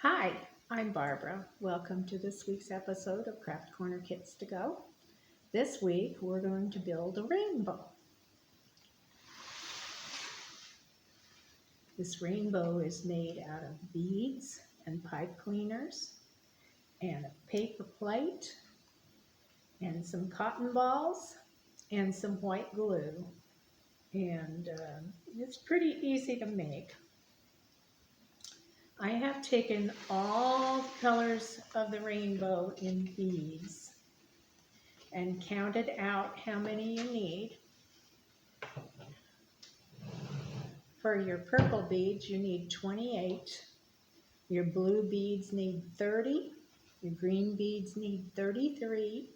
Hi, I'm Barbara. Welcome to this week's episode of Craft Corner Kits to Go. This week we're going to build a rainbow. This rainbow is made out of beads and pipe cleaners and a paper plate and some cotton balls and some white glue. And it's pretty easy to make. I have taken all the colors of the rainbow in beads and counted out how many you need. For your purple beads, you need 28. Your blue beads need 30. Your green beads need 33.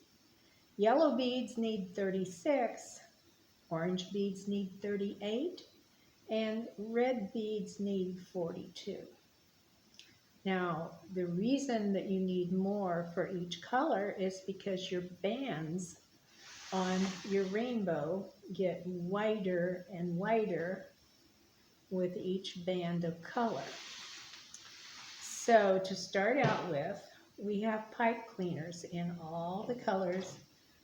Yellow beads need 36. Orange beads need 38. And red beads need 42. Now, the reason that you need more for each color is because your bands on your rainbow get wider and wider with each band of color. So to start out with, we have pipe cleaners in all the colors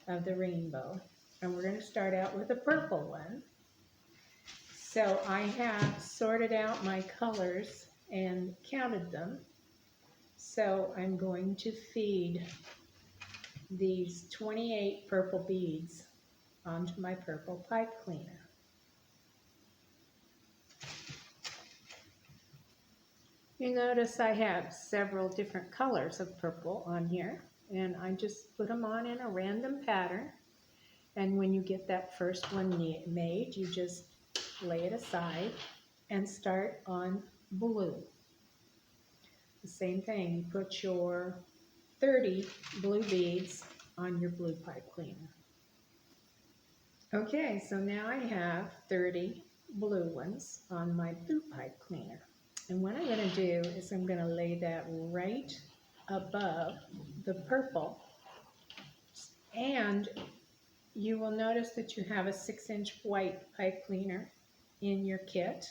of the rainbow. And we're going to start out with a purple one. So I have sorted out my colors and counted them. So I'm going to feed these 28 purple beads onto my purple pipe cleaner. You notice I have several different colors of purple on here, and I just put them on in a random pattern. And when you get that first one made, you just lay it aside and start on blue. The same thing, you put your 30 blue beads on your blue pipe cleaner. Okay, so now I have 30 blue ones on my blue pipe cleaner. And what I'm going to do is I'm going to lay that right above the purple. And you will notice that you have a 6-inch white pipe cleaner in your kit.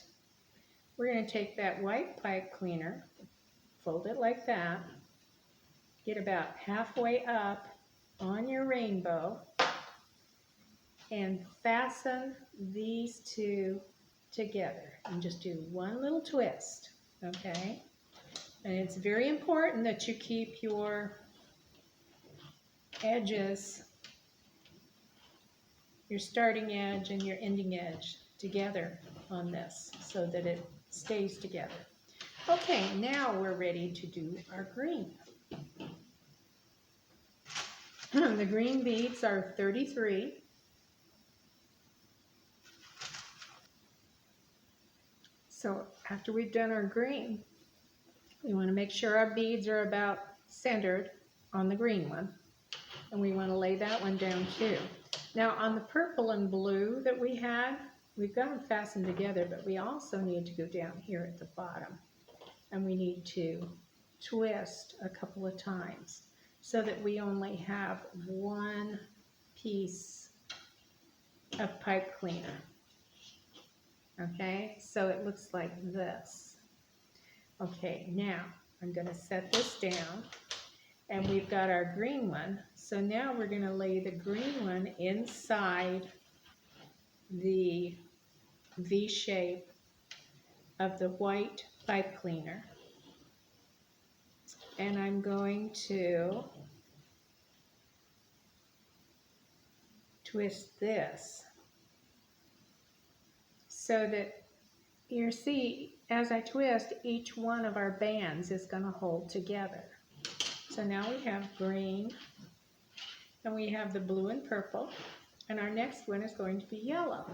We're going to take that white pipe cleaner, fold it like that, get about halfway up on your rainbow, and fasten these two together. And just do one little twist, okay? And it's very important that you keep your edges, your starting edge and your ending edge together on this so that it stays together. Okay, now we're ready to do our green. The green beads are 33. So after we've done our green, we want to make sure our beads are about centered on the green one. And we want to lay that one down too. Now on the purple and blue that we had, we've got them fastened together, but we also need to go down here at the bottom. And we need to twist a couple of times so that we only have one piece of pipe cleaner. Okay, so it looks like this. Okay, now I'm going to set this down, and we've got our green one. So now we're going to lay the green one inside the V shape of the white pipe cleaner. And I'm going to twist this so that you see, as I twist, each one of our bands is going to hold together. So now we have green, and we have the blue and purple, and our next one is going to be yellow.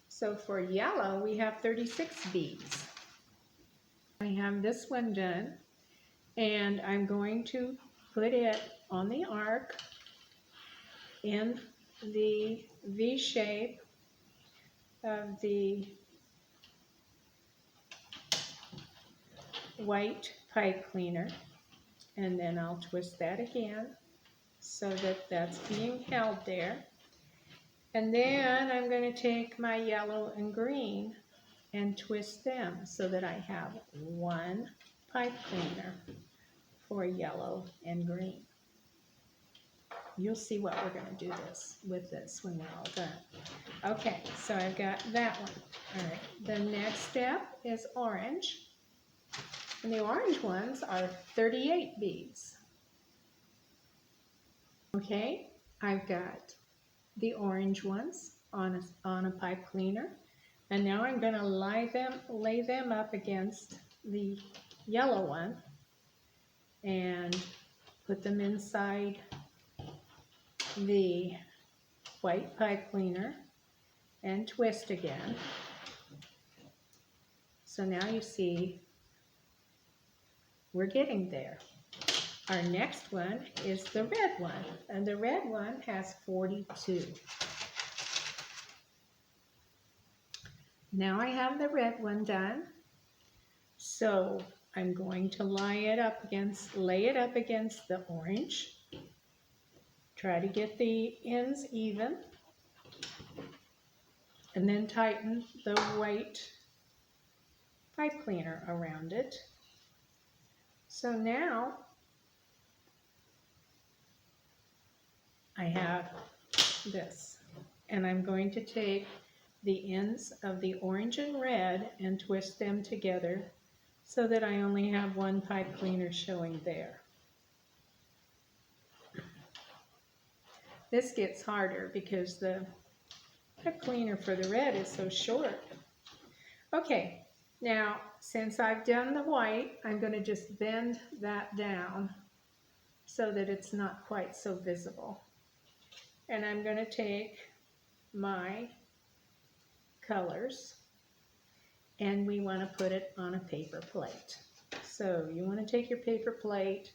So for yellow, we have 36 beads. I have this one done, and I'm going to put it on the arc in the V shape of the white pipe cleaner, and then I'll twist that again so that that's being held there. And then I'm going to take my yellow and green and twist them so that I have one pipe cleaner for yellow and green. You'll see what we're going to do with this when we're all done. Okay, so I've got that one. All right, the next step is orange. And the orange ones are 38 beads. Okay, I've got the orange ones on a pipe cleaner. And now I'm going to lay them up against the yellow one and put them inside the white pipe cleaner and twist again. So now you see we're getting there. Our next one is the red one, and the red one has 42. Now I have the red one done, so I'm going to lay it up against the orange. Try to get the ends even, and then tighten the white pipe cleaner around it. So now I have this, and I'm going to take the ends of the orange and red and twist them together so that I only have one pipe cleaner showing there. This gets harder because the pipe cleaner for the red is so short. Okay, now since I've done the white, I'm going to just bend that down so that it's not quite so visible. And I'm going to take my colors and we want to put it on a paper plate. So you want to take your paper plate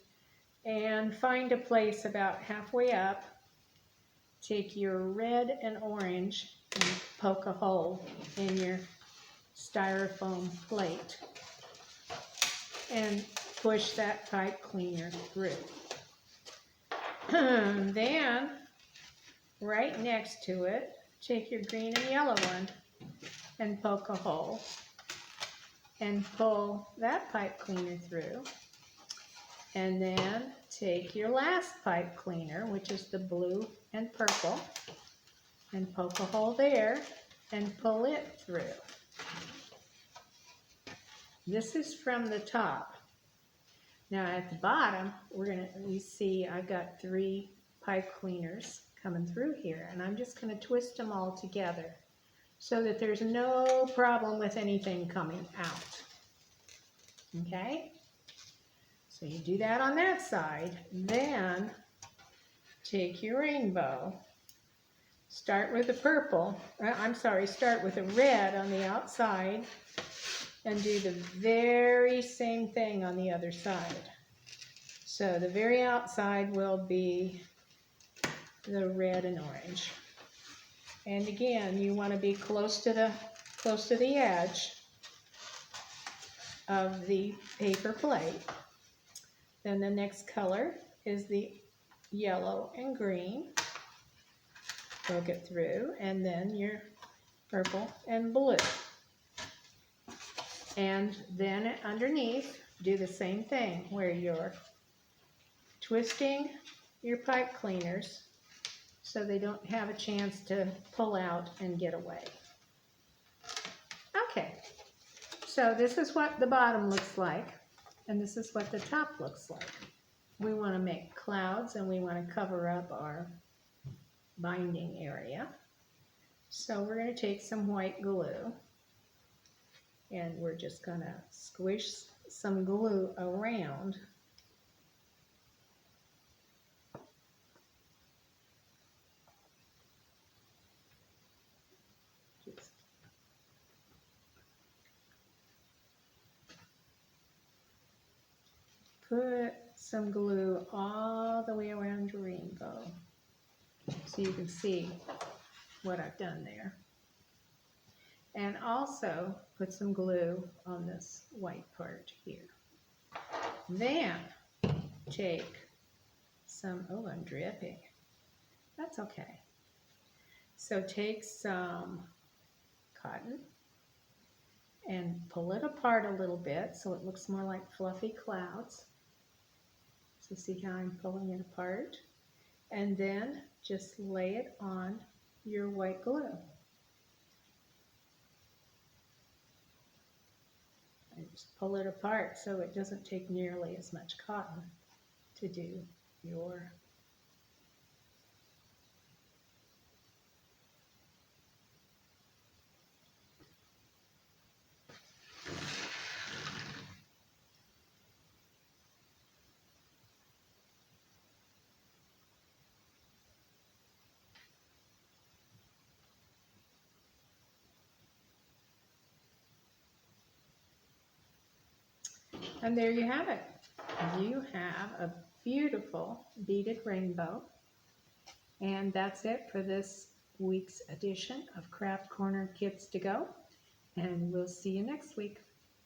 and find a place about halfway up. Take your red and orange and poke a hole in your styrofoam plate and push that pipe cleaner through. Then right next to it, take your green and yellow one and poke a hole and pull that pipe cleaner through. And then take your last pipe cleaner, which is the blue and purple, and poke a hole there and pull it through. This is from the top. Now at the bottom, you see I've got 3 pipe cleaners coming through here, and I'm just going to twist them all together so that there's no problem with anything coming out. Okay? So you do that on that side. Then take your rainbow. Start with the purple. Start with the red on the outside and do the very same thing on the other side. So the very outside will be the red and orange. And again, you want to be close to the edge of the paper plate. Then the next color is the yellow and green. Poke it through, and then your purple and blue. And then underneath, do the same thing where you're twisting your pipe cleaners so they don't have a chance to pull out and get away. Okay, so this is what the bottom looks like, and this is what the top looks like. We want to make clouds, and we want to cover up our binding area. So we're going to take some white glue, and we're just going to squish some glue around put some glue all the way around your rainbow so you can see what I've done there. And also put some glue on this white part here. Then take some, oh, I'm dripping. That's okay. So take some cotton and pull it apart a little bit so it looks more like fluffy clouds. So see how I'm pulling it apart? And then just lay it on your white glue. And just pull it apart so it doesn't take nearly as much cotton to do your and there you have it. You have a beautiful beaded rainbow. And that's it for this week's edition of Craft Corner Kids to Go. And we'll see you next week.